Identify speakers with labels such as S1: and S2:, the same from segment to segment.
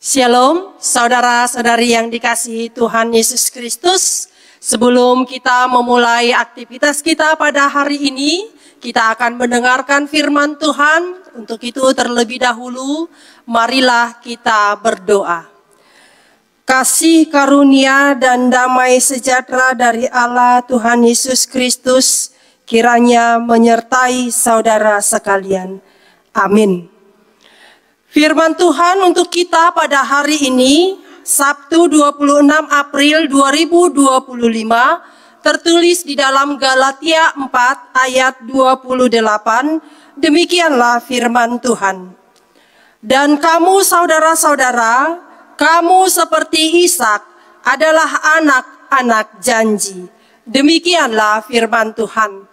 S1: Shalom, saudara-saudari yang dikasihi Tuhan Yesus Kristus. Sebelum kita memulai aktivitas kita pada hari ini, kita akan mendengarkan firman Tuhan. Untuk itu terlebih dahulu, marilah kita berdoa. Kasih karunia dan damai sejahtera dari Allah Tuhan Yesus Kristus kiranya menyertai saudara sekalian. Amin. Firman Tuhan untuk kita pada hari ini, Sabtu 26 April 2025, tertulis di dalam Galatia 4 ayat 28, demikianlah firman Tuhan. Dan kamu saudara-saudara, kamu seperti Ishak adalah anak-anak janji. Demikianlah firman Tuhan.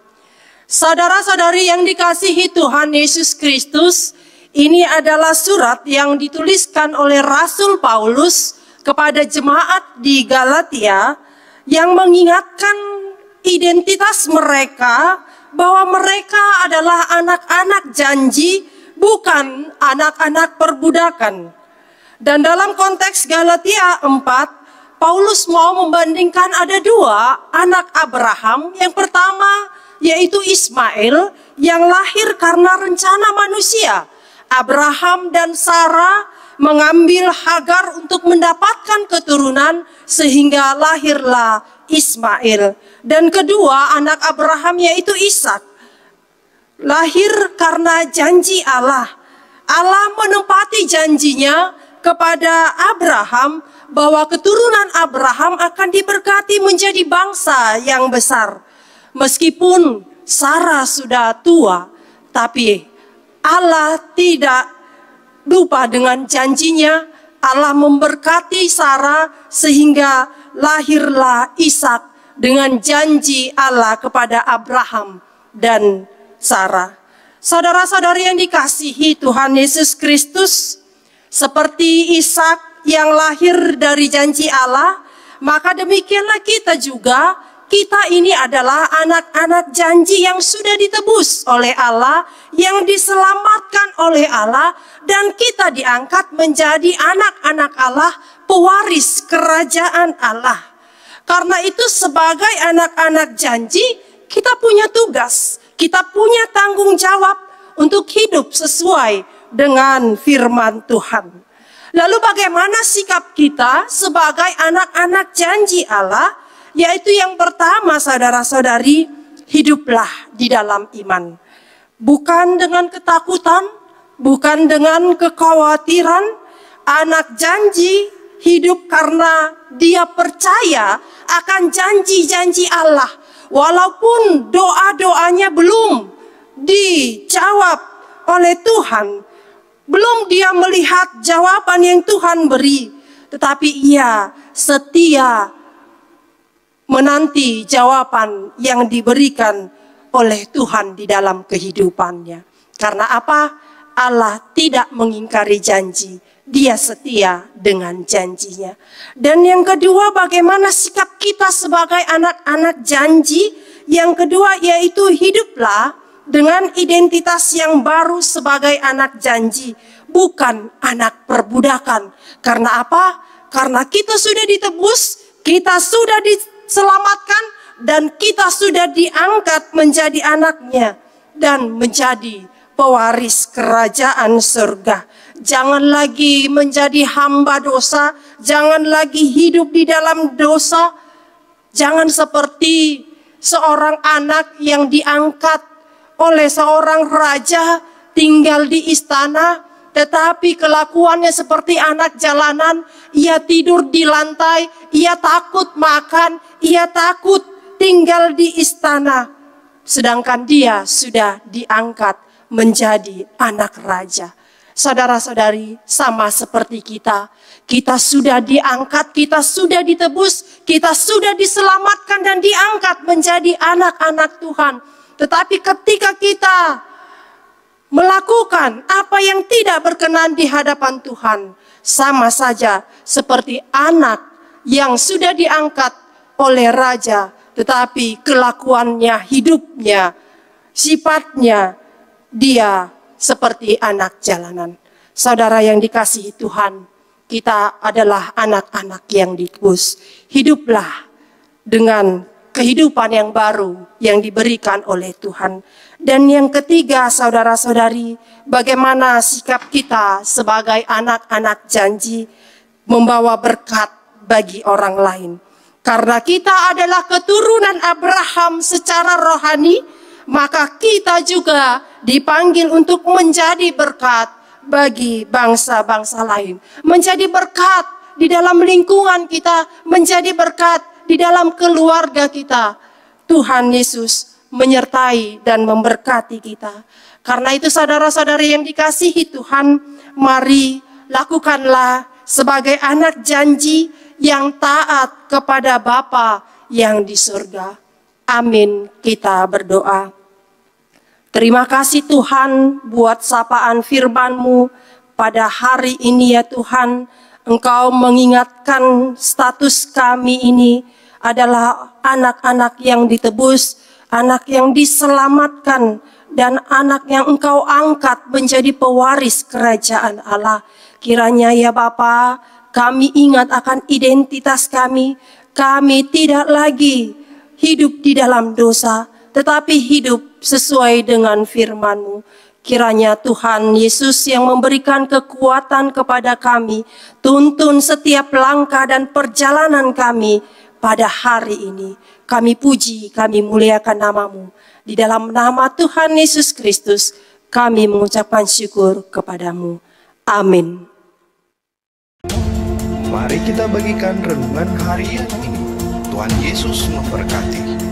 S1: Saudara-saudari yang dikasihi Tuhan Yesus Kristus, ini adalah surat yang dituliskan oleh Rasul Paulus kepada jemaat di Galatia yang mengingatkan identitas mereka bahwa mereka adalah anak-anak janji, bukan anak-anak perbudakan. Dan dalam konteks Galatia 4, Paulus mau membandingkan ada dua anak Abraham. Yang pertama yaitu Ismail yang lahir karena rencana manusia. Abraham dan Sarah mengambil Hagar untuk mendapatkan keturunan sehingga lahirlah Ismail. Dan kedua anak Abraham yaitu Ishak, lahir karena janji Allah. Allah menepati janjinya kepada Abraham bahwa keturunan Abraham akan diberkati menjadi bangsa yang besar. Meskipun Sarah sudah tua, tapi Allah tidak lupa dengan janjinya. Allah memberkati Sarah sehingga lahirlah Ishak dengan janji Allah kepada Abraham dan Sarah. Saudara-saudari yang dikasihi Tuhan Yesus Kristus, seperti Ishak yang lahir dari janji Allah, maka demikianlah kita juga. Kita ini adalah anak-anak janji yang sudah ditebus oleh Allah, yang diselamatkan oleh Allah, dan kita diangkat menjadi anak-anak Allah, pewaris kerajaan Allah. Karena itu sebagai anak-anak janji, kita punya tugas, kita punya tanggung jawab untuk hidup sesuai dengan firman Tuhan. Lalu bagaimana sikap kita sebagai anak-anak janji Allah? Yaitu yang pertama, saudara-saudari, hiduplah di dalam iman. Bukan dengan ketakutan, bukan dengan kekhawatiran. Anak janji hidup karena dia percaya akan janji-janji Allah. Walaupun doa-doanya belum dijawab oleh Tuhan, belum dia melihat jawaban yang Tuhan beri, tetapi ia setia menanti jawaban yang diberikan oleh Tuhan di dalam kehidupannya. Karena apa? Allah tidak mengingkari janji. Dia setia dengan janjinya. Dan yang kedua, bagaimana sikap kita sebagai anak-anak janji? Yang kedua yaitu hiduplah dengan identitas yang baru sebagai anak janji, bukan anak perbudakan. Karena apa? Karena kita sudah ditebus, kita sudah diselamatkan, dan kita sudah diangkat menjadi anaknya dan menjadi pewaris kerajaan surga. Jangan lagi menjadi hamba dosa, jangan lagi hidup di dalam dosa. Jangan seperti seorang anak yang diangkat oleh seorang raja tinggal di istana, tetapi kelakuannya seperti anak jalanan. Ia tidur di lantai, ia takut makan, ia takut tinggal di istana. Sedangkan dia sudah diangkat menjadi anak raja. Saudara-saudari, sama seperti kita. Kita sudah diangkat, kita sudah ditebus, kita sudah diselamatkan dan diangkat menjadi anak-anak Tuhan. Tetapi ketika kita melakukan apa yang tidak berkenan di hadapan Tuhan, sama saja seperti anak yang sudah diangkat oleh raja, tetapi kelakuannya, hidupnya, sifatnya, dia seperti anak jalanan. Saudara yang dikasihi Tuhan, kita adalah anak-anak yang ditebus. Hiduplah dengan kehidupan yang baru yang diberikan oleh Tuhan. Dan yang ketiga, saudara-saudari, bagaimana sikap kita sebagai anak-anak janji membawa berkat bagi orang lain. Karena kita adalah keturunan Abraham secara rohani, maka kita juga dipanggil untuk menjadi berkat bagi bangsa-bangsa lain. Menjadi berkat di dalam lingkungan kita, menjadi berkat di dalam keluarga kita. Tuhan Yesus menyertai dan memberkati kita. Karena itu saudara-saudari yang dikasihi Tuhan, mari lakukanlah sebagai anak janji yang taat kepada Bapa yang di surga. Amin. Kita berdoa. Terima kasih Tuhan buat sapaan firman-Mu pada hari ini ya Tuhan. Engkau mengingatkan status kami ini adalah anak-anak yang ditebus, anak yang diselamatkan, dan anak yang Engkau angkat menjadi pewaris kerajaan Allah. Kiranya ya Bapa, kami ingat akan identitas kami. Kami tidak lagi hidup di dalam dosa, tetapi hidup sesuai dengan firman-Mu. Kiranya Tuhan Yesus yang memberikan kekuatan kepada kami, tuntun setiap langkah dan perjalanan kami pada hari ini. Kami puji, kami muliakan nama-Mu. Di dalam nama Tuhan Yesus Kristus, kami mengucapkan syukur kepada-Mu. Amin.
S2: Mari kita bagikan renungan harian ini. Tuhan Yesus memberkati.